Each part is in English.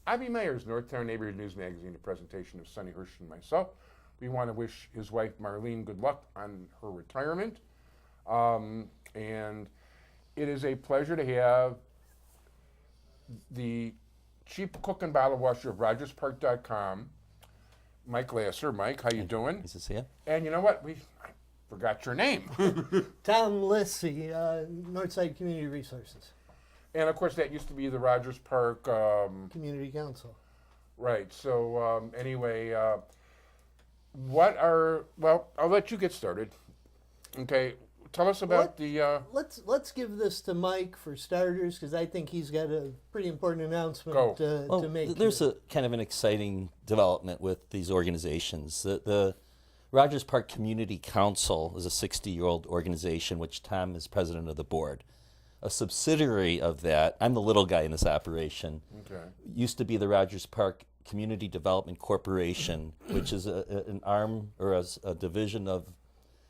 Abbey Meyers, Northtown Neighborhood News Magazine, a presentation of Sonny Hirsch and myself. We want to wish his wife Marlene good luck on her retirement. And it is a pleasure to have the chief cook and bottle washer of RogersPark.com, Mike Lasser. Mike, how you doing? Nice to see you. And you know what? I forgot your name. Tom Lisy, Northside Community Resources. And of course, that used to be the Rogers Park Community Council. Right. So anyway, well, I'll let you get started. Okay. Tell us about Let's give this to Mike for starters, because I think he's got a pretty important announcement to make. There's a kind of an exciting development with these organizations. The Rogers Park Community Council is a 60-year-old organization, which Tom is president of the board. A subsidiary of that, I'm the little guy in this operation, used to be the Rogers Park Community Development Corporation, which is an arm or a division of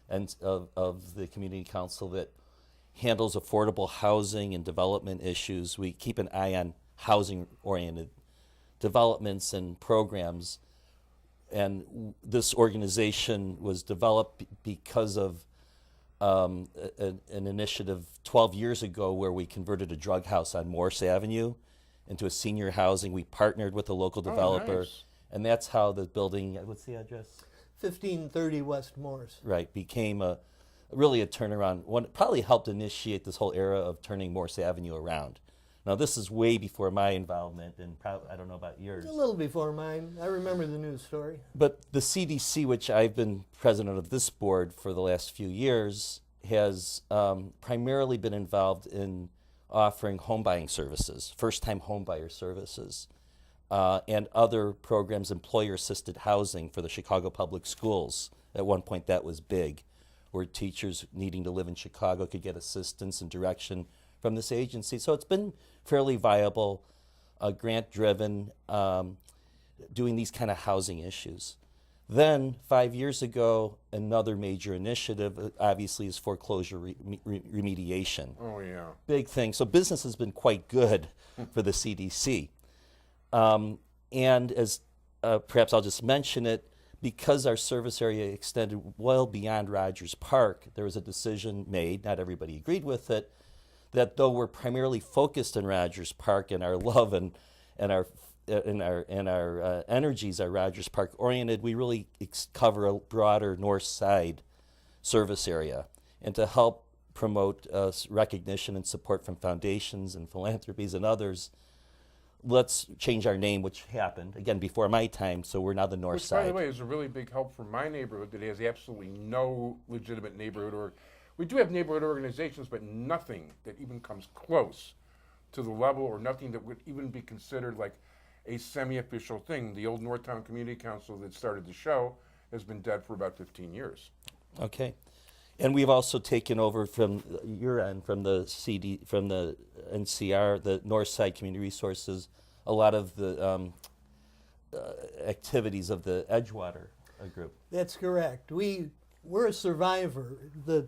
the Community Council that handles affordable housing and development issues. We keep an eye on housing-oriented developments and programs. And this organization was developed because of an initiative 12 years ago where we converted a drug house on Morse Avenue into a senior housing. We partnered with a local developer, nice. And that's how the building, what's the address? 1530 West Morse. Right, became really a turnaround. One probably helped initiate this whole era of turning Morse Avenue around. Now this is way before my involvement, and I don't know about yours. A little before mine. I remember the news story. But the CDC, which I've been president of this board for the last few years, has primarily been involved in offering home buying services, first-time home buyer services, and other programs, employer-assisted housing for the Chicago Public Schools. At one point that was big, where teachers needing to live in Chicago could get assistance and direction from this agency. So it's been fairly viable, grant-driven, doing these kind of housing issues. Then 5 years ago, another major initiative, obviously, is foreclosure remediation. Oh, yeah. Big thing. So business has been quite good for the CDC. And as perhaps I'll just mention it, because our service area extended well beyond Rogers Park, there was a decision made, not everybody agreed with it, that though we're primarily focused in Rogers Park and our love and our energies are Rogers Park oriented, we really cover a broader north side service area. And to help promote recognition and support from foundations and philanthropies and others, let's change our name, which happened, again, before my time, so we're now the north side. By the way, is a really big help for my neighborhood that has absolutely no legitimate neighborhood we do have neighborhood organizations, but nothing that even comes close to the level, or nothing that would even be considered like a semi-official thing. The old Northtown Community Council that started the show has been dead for about 15 years. Okay. And we've also taken over from your end, from the NCR, the Northside Community Resources, a lot of the activities of the Edgewater group. That's correct. We're a survivor. The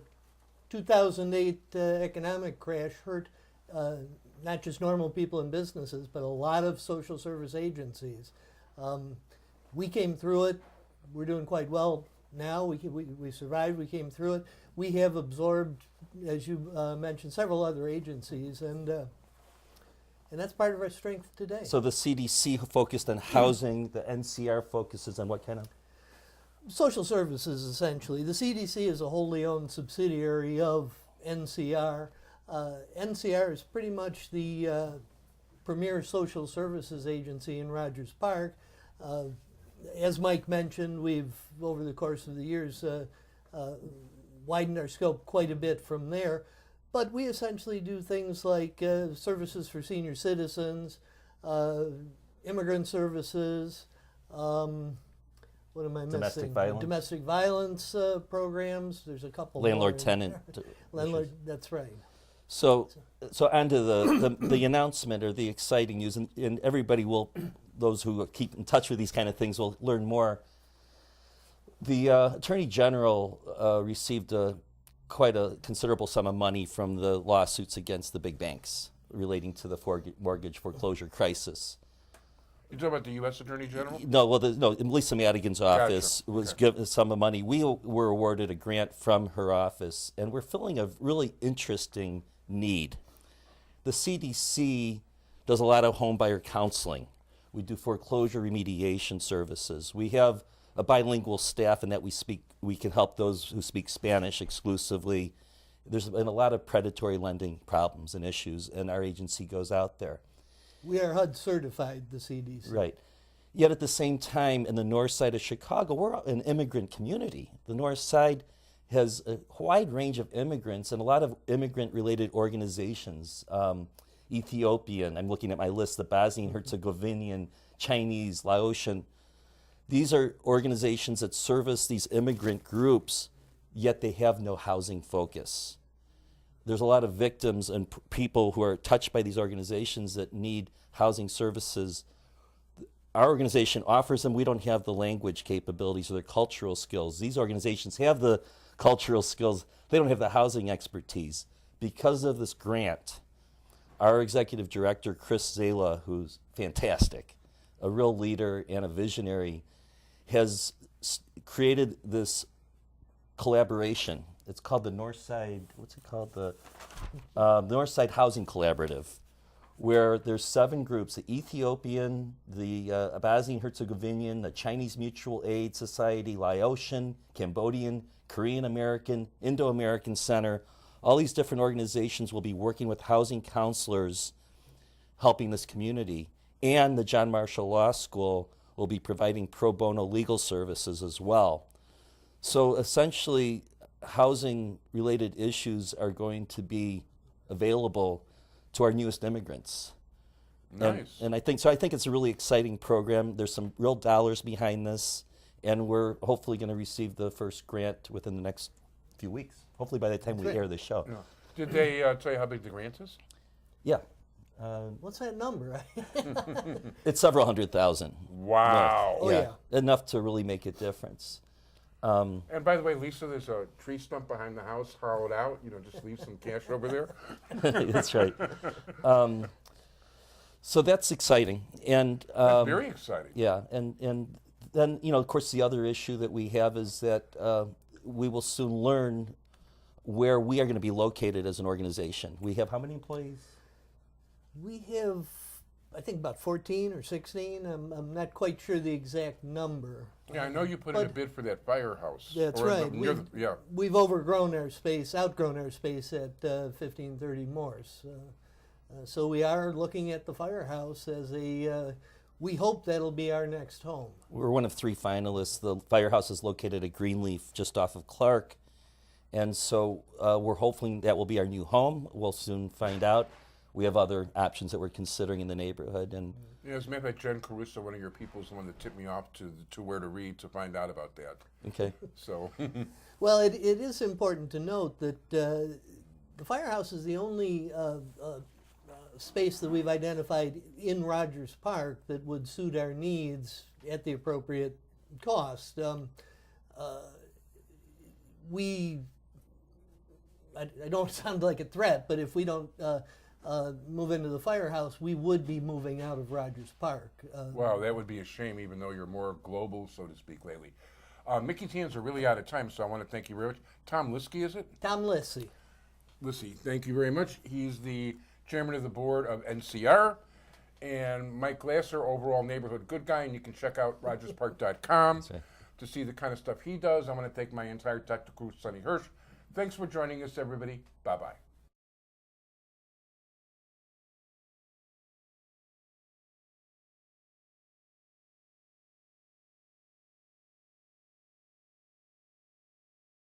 2008 economic crash hurt not just normal people and businesses, but a lot of social service agencies. We came through it. We're doing quite well now. We survived. We came through it. We have absorbed, as you mentioned, several other agencies, and that's part of our strength today. So the CDC focused on housing. The NCR focuses on what kind of? Social services, essentially. The CDC is a wholly owned subsidiary of NCR. NCR is pretty much the premier social services agency in Rogers Park. As Mike mentioned, we've, over the course of the years, widened our scope quite a bit from there. But we essentially do things like services for senior citizens, immigrant services, what am I missing? Domestic violence. Domestic violence programs. There's a couple. Landlord-tenant. Landlord. That's right. So on to the announcement or the exciting news, and everybody will, those who keep in touch with these kind of things will learn more. The Attorney General received quite a considerable sum of money from the lawsuits against the big banks relating to the mortgage foreclosure crisis. You talking about the U.S. Attorney General? No, well, no, Lisa Madigan's office Gotcha. was Okay. given some of money. We were awarded a grant from her office, and we're filling a really interesting need. The CDC does a lot of home buyer counseling. We do foreclosure remediation services. We have a bilingual staff in that we can help those who speak Spanish exclusively. There's been a lot of predatory lending problems and issues, and our agency goes out there. We are HUD certified, the CDC. Right. Yet at the same time, in the north side of Chicago, we're an immigrant community. The north side has a wide range of immigrants and a lot of immigrant-related organizations. Ethiopian, I'm looking at my list, the Bosnian, Herzegovinian, Chinese, Laotian. These are organizations that service these immigrant groups, yet they have no housing focus. There's a lot of victims and people who are touched by these organizations that need housing services. Our organization offers them. We don't have the language capabilities or the cultural skills. These organizations have the cultural skills. They don't have the housing expertise. Because of this grant, our executive director, Chris Zala, who's fantastic, a real leader and a visionary, has created this collaboration. It's called the Northside, what's it called? The Northside Housing Collaborative, where there's 7 groups, the Ethiopian, the Bosnian Herzegovinian, the Chinese Mutual Aid Society, Laotian, Cambodian, Korean American, Indo-American Center. All these different organizations will be working with housing counselors helping this community. And the John Marshall Law School will be providing pro bono legal services as well. So essentially, housing-related issues are going to be available to our newest immigrants. Nice. And I think it's a really exciting program. There's some real dollars behind this, and we're hopefully going to receive the first grant within the next few weeks. Hopefully by the time we Great. air the show. Yeah. Did they tell you how big the grant is? Yeah. What's that number? It's several hundred thousand. Wow. Oh, yeah. Enough to really make a difference. And by the way, Lisa, there's a tree stump behind the house hollowed out. Just leave some cash over there. That's right. So that's exciting. And That's very exciting. yeah, and then, of course, the other issue that we have is that we will soon learn where we are going to be located as an organization. We have how many employees? We have, I think, about 14 or 16. I'm not quite sure the exact number. Yeah, I know you put in a bid for that firehouse. That's Or right. near yeah. We've outgrown our space at 1530 Morse. So we are looking at the firehouse as we hope that'll be our next home. We're one of 3 finalists. The firehouse is located at Greenleaf, just off of Clark. And so we're hoping that will be our new home. We'll soon find out. We have other options that we're considering in the neighborhood. And Yeah, as a matter of fact, Jen Caruso, one of your people, is the one that tipped me off to where to read to find out about that. okay, So, Well, it is important to note that the firehouse is the only space that we've identified in Rogers Park that would suit our needs at the appropriate cost. I don't sound like a threat, but if we don't move into the firehouse, we would be moving out of Rogers Park. wow, that would be a shame, even though you're more global, so to speak, lately. Mickey's hands are really out of time, so I want to thank you very much. Tom Lisky, is it? Tom Lisy. Lisy, thank you very much. He's the chairman of the board of NCR. And Mike Glasser, overall neighborhood good guy, and you can check out rogerspark.com right. to see the kind of stuff he does. I want to thank my entire technical crew, Sonny Hirsch. Thanks for joining us, everybody. Bye-bye.